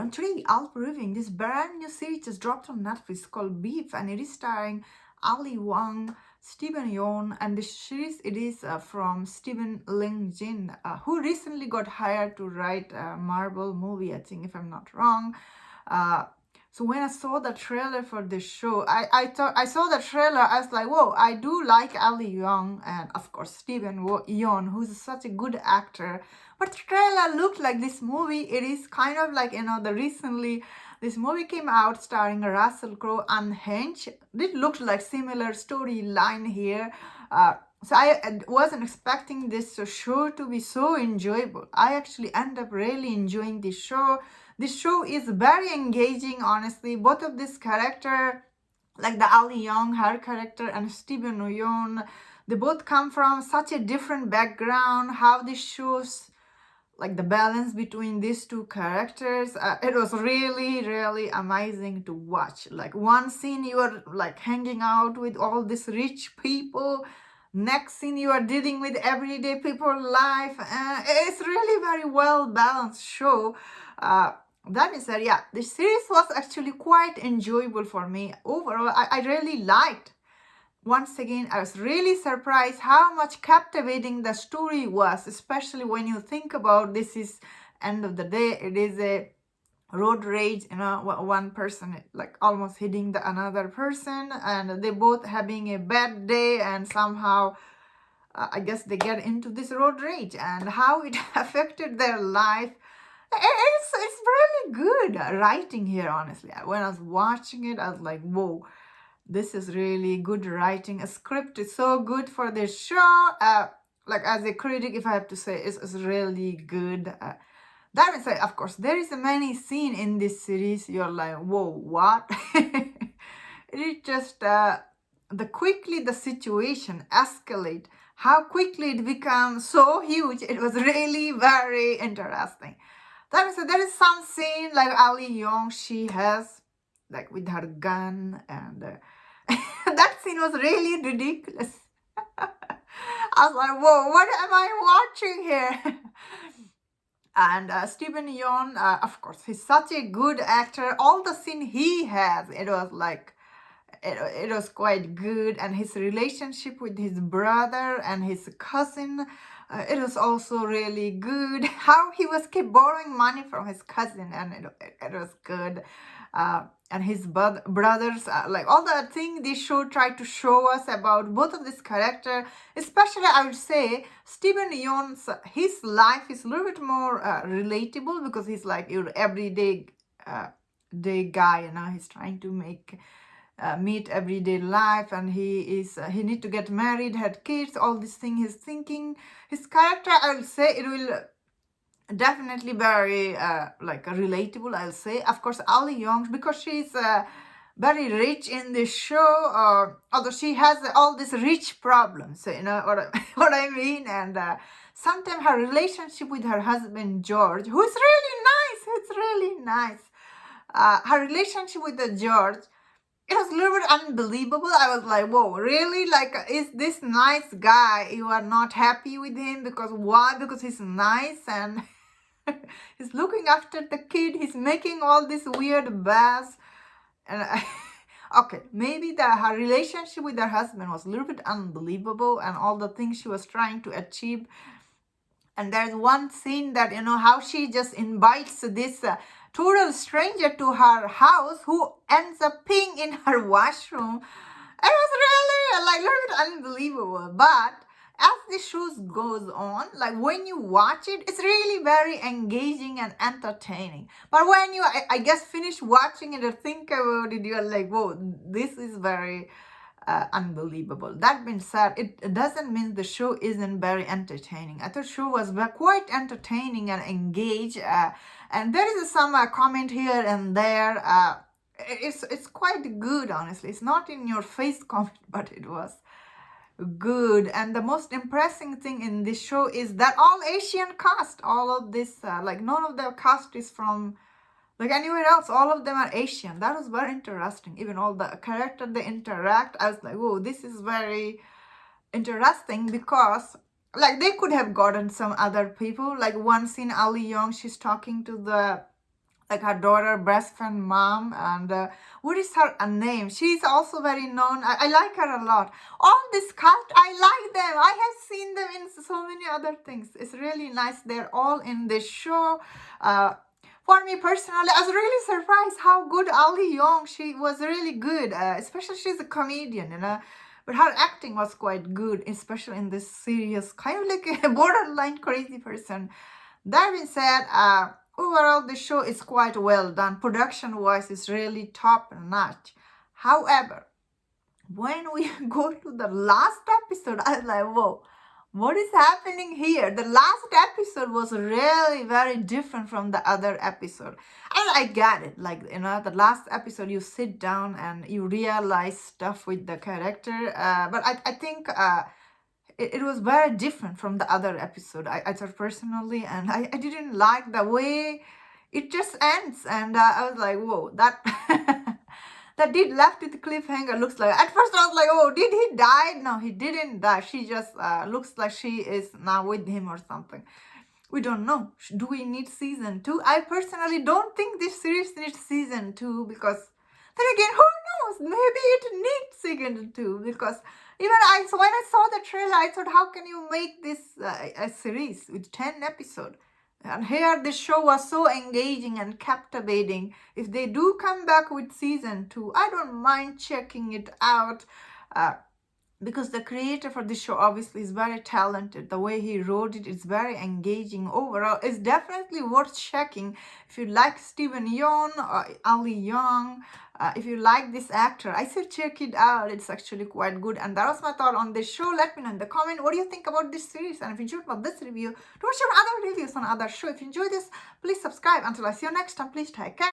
everyone. Today I'll be reviewing this brand new series just dropped on Netflix called Beef, and it is starring Ali Wong, Stephen Yeun, and the series it is from Stephen Ling Jin, who recently got hired to write a Marvel movie, I think, if I'm not wrong. Uh, so when I saw the trailer for this show, I thought I saw the trailer. I was like, whoa! I do like Ali Young and of course Stephen Yeun, who's such a good actor. But the trailer looked like this movie. It is kind of like the recently this movie came out starring Russell Crowe, Unhinged. It looked like similar storyline here. So I wasn't expecting this show to be so enjoyable. I actually end up really enjoying this show. This show is very engaging, honestly. Both of this character, like the Ali Young, her character, and Stephen Yeun, they both come from such a different background. How this shows like the balance between these two characters, it was really amazing to watch. Like one scene you are like hanging out with all these rich people, next scene you are dealing with everyday people life. It's really very well balanced show. That being said, yeah, the series was actually quite enjoyable for me. Overall, I really liked. Once again, I was really surprised how much captivating the story was, especially when you think about this is end of the day, it is a road rage, one person like almost hitting the another person, and they both having a bad day, and somehow I guess they get into this road rage and how it affected their life. It's really good writing here, honestly. When I was watching it, I was like, whoa, this is really good writing. A script is so good for this show. Like as a critic, if I have to say, it's really good. That being said, of course, there is a many scene in this series. You're like, whoa, what? It is just the quickly the situation escalate, how quickly it becomes so huge. It was really very interesting. That means there is some scene like Ali Young, she has like with her gun, and that scene was really ridiculous. I was like, whoa, what am I watching here? And Stephen Yeun, of course, he's such a good actor. All the scene he has, it was like it was quite good, and his relationship with his brother and his cousin, it was also really good. How he was keep borrowing money from his cousin, and it was good. And his brothers, like all the thing this show tried to show us about both of this character, especially I would say Stephen Yeun's, his life is a little bit more relatable, because he's like your everyday day guy, he's trying to meet everyday life, and he need to get married, had kids, all this thing he's thinking. His character, I will say, it will definitely very like relatable, I'll say. Of course, Ali Young, because she's very rich in this show, although she has all these rich problems, so what I mean. And sometimes her relationship with her husband George, who's really nice, it's really nice. Her relationship with the George, it was a little bit unbelievable. I was like, whoa, really? Like, is this nice guy, you are not happy with him? Because why? Because he's nice and he's looking after the kid, he's making all this weird bass. And okay, maybe her relationship with her husband was a little bit unbelievable, and all the things she was trying to achieve. And there's one scene that, how she just invites this total stranger to her house, who ends up peeing in her washroom. It was really like a little bit unbelievable. But as the show goes on, like when you watch it, it's really very engaging and entertaining. But when you, I guess, finish watching it or think about it, you're like, whoa, this is very unbelievable. That being said, it doesn't mean the show isn't very entertaining. I thought the show was quite entertaining and engaged, and there is some comment here and there. It's quite good, honestly. It's not in your face comment, but it was good. And the most impressive thing in this show is that all Asian cast, all of this, like none of the cast is from like anywhere else. All of them are Asian. That was very interesting. Even all the characters they interact, I was like, whoa, this is very interesting, because like they could have gotten some other people. Like one scene, Ali Young, she's talking to the like her daughter, best friend, mom, and what is her name? She's also very known. I like her a lot. All this cast, I like them. I have seen them in so many other things. It's really nice. They're all in this show. For me personally, I was really surprised how good Ali Yeun. She was really good, especially she's a comedian, But her acting was quite good, especially in this serious, kind of like a borderline crazy person. That being said, overall the show is quite well done. Production-wise, it's really top notch. However, when we go to the last episode, I was like, whoa, what is happening here? The last episode was really very different from the other episode. And I get it. Like, the last episode, you sit down and you realize stuff with the character. But I think it was very different from the other episode, I thought personally. And I didn't like the way it just ends. And I was like, whoa, that... that did left with cliffhanger. Looks like, at first I was like, oh, did he die? No, he didn't die. She just looks like she is now with him or something. We don't know. Do we need season 2? I personally don't think this series needs season 2, because then again, who knows? Maybe it needs season 2, because even when I saw the trailer, I thought, how can you make this a series with 10 episodes? And here this show was so engaging and captivating. If they do come back with season 2, I don't mind checking it out. Because the creator for this show obviously is very talented. The way he wrote it is very engaging. Overall, it's definitely worth checking. If you like Steven Yeun or Ali Yeung, if you like this actor, I say check it out. It's actually quite good. And that was my thought on this show. Let me know in the comment, what do you think about this series? And if you enjoyed about this review, do watch your other reviews on other show. If you enjoyed this, please subscribe. Until I see you next time, please take care.